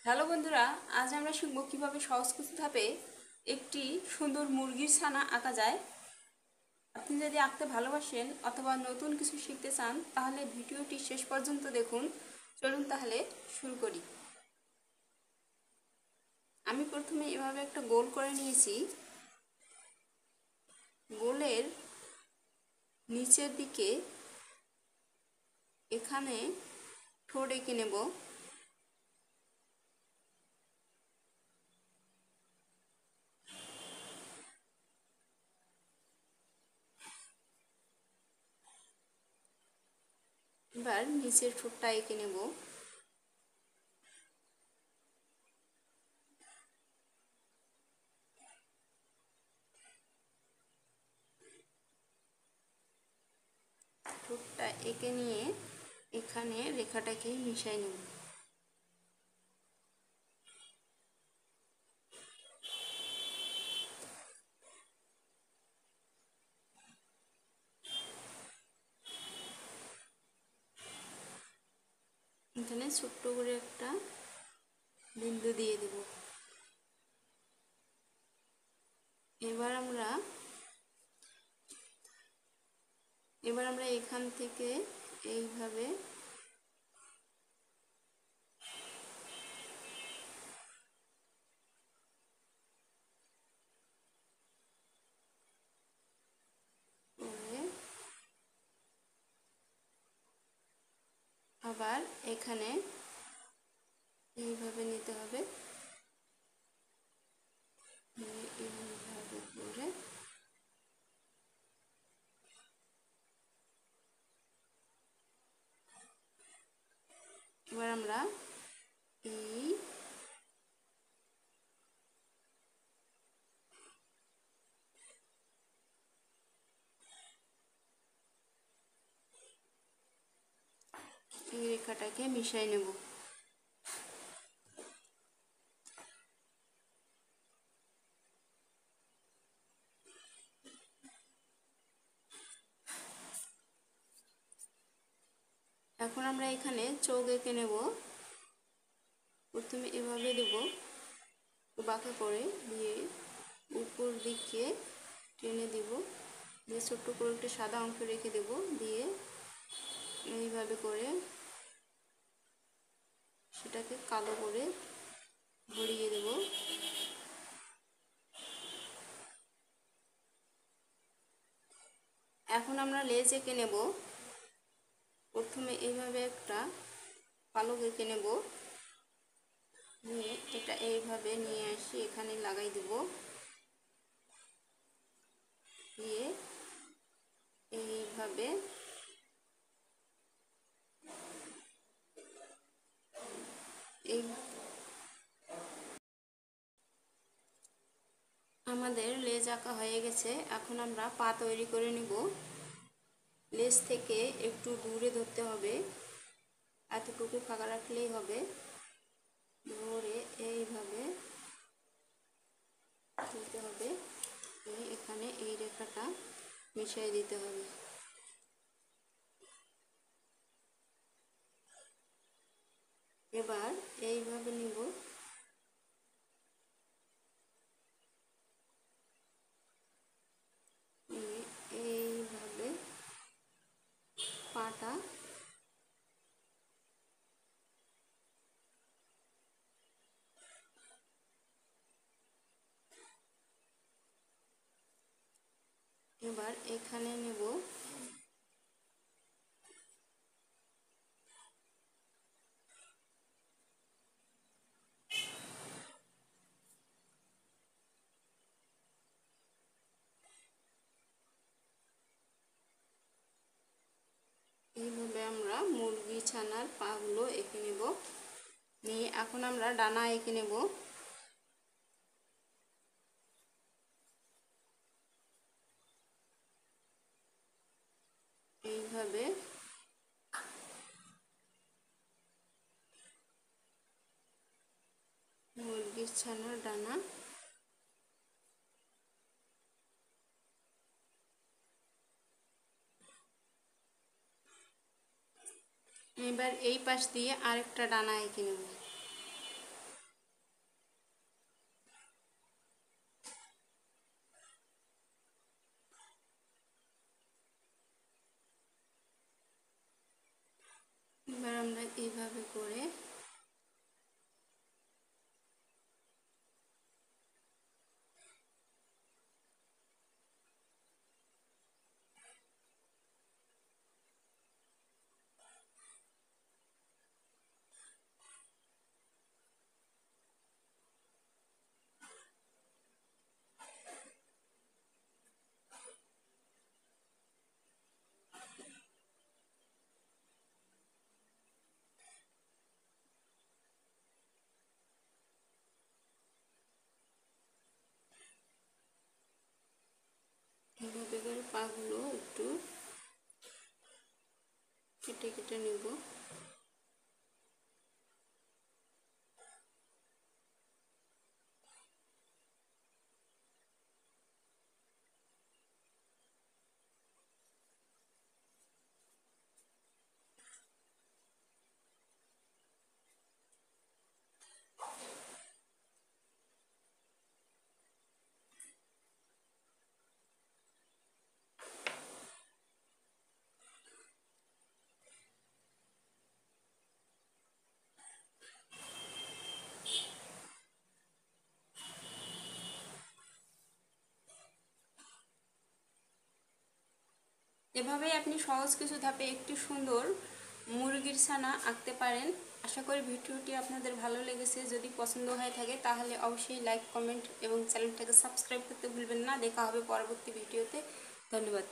Hello বন্ধুরা, আজ আমরা শিখব কিভাবে সহজ কিছু ধাপে একটি সুন্দর মুরগির ছানা আঁকা যায়। আপনি যদি আঁকতে ভালোবাসেন অথবা নতুন কিছু শিখতে চান তাহলে ভিডিওটি শেষ পর্যন্ত দেখুন। চলুন তাহলে শুরু করি। আমি প্রথমে এভাবে একটা গোল করে নিয়েছি। গোলের নিচের দিকে এখানে ঠোঁট এঁকে নেব। এবার নিচের ঠোঁটটা এঁকে নেব। ঠোঁটটা এঁকে নিয়ে এখানে রেখাটাকে মিশাই নেব। এখানে ছোট্ট করে একটা বিন্দু দিয়ে দেব। এবার আমরা এখান থেকে এইভাবে করে আবার এখানে এইভাবে নিতে হবে। এইভাবে করে এবার আমরা এই রেখাটাকে মিশাই নেব। এখন আমরা এখানে চোখ এঁকে নেব। প্রথমে এভাবে দেব, বাঁকা করে দিয়ে উপর দিকে টেনে দিব, দিয়ে ছোট্ট করে একটা সাদা অংশ রেখে দেব, দিয়ে এইভাবে করে সেটাকে কালো করে ভরিয়ে দেব। এখন আমরা লেজ এঁকে নেব। প্রথমে এইভাবে একটা পালক এঁকে নেব, নিয়ে এটা এইভাবে নিয়ে আসি এখানে লাগাই দেব, দিয়ে এইভাবে এই আমাদের লেজ আঁকা হয়ে গেছে। এখন আমরা পা তৈরি করে নিব। লেজ থেকে একটু দূরে ধরতে হবে, এতটুকু ফাঁকা রাখলেই হবে। ধরে এইভাবে দিতে হবে, এখানে এই রেখাটা মিশিয়ে দিতে হবে। এবার এইভাবে নিব, এইভাবে পাটা এবার এখানে নেব, এইভাবে আমরা মুরগি ছানার পাগুলো এঁকে নেব। নিয়ে এখন আমরা ডানা এঁকে নেব। এইভাবে মুরগির ছানার ডানা এবার এই পাশ দিয়ে আরেকটা ডানা এঁকে নেব। কেটে নেব। এভাবেই আপনি সহজ কিছু ধাপে একটি সুন্দর মুরগির ছানা আঁকতে পারেন। আশা করি ভিডিওটি আপনাদের ভালো লেগেছে। যদি পছন্দ হয়ে থাকে তাহলে অবশ্যই লাইক, কমেন্ট এবং চ্যানেলটাকে সাবস্ক্রাইব করতে ভুলবেন না। দেখা হবে পরবর্তী ভিডিওতে। ধন্যবাদ।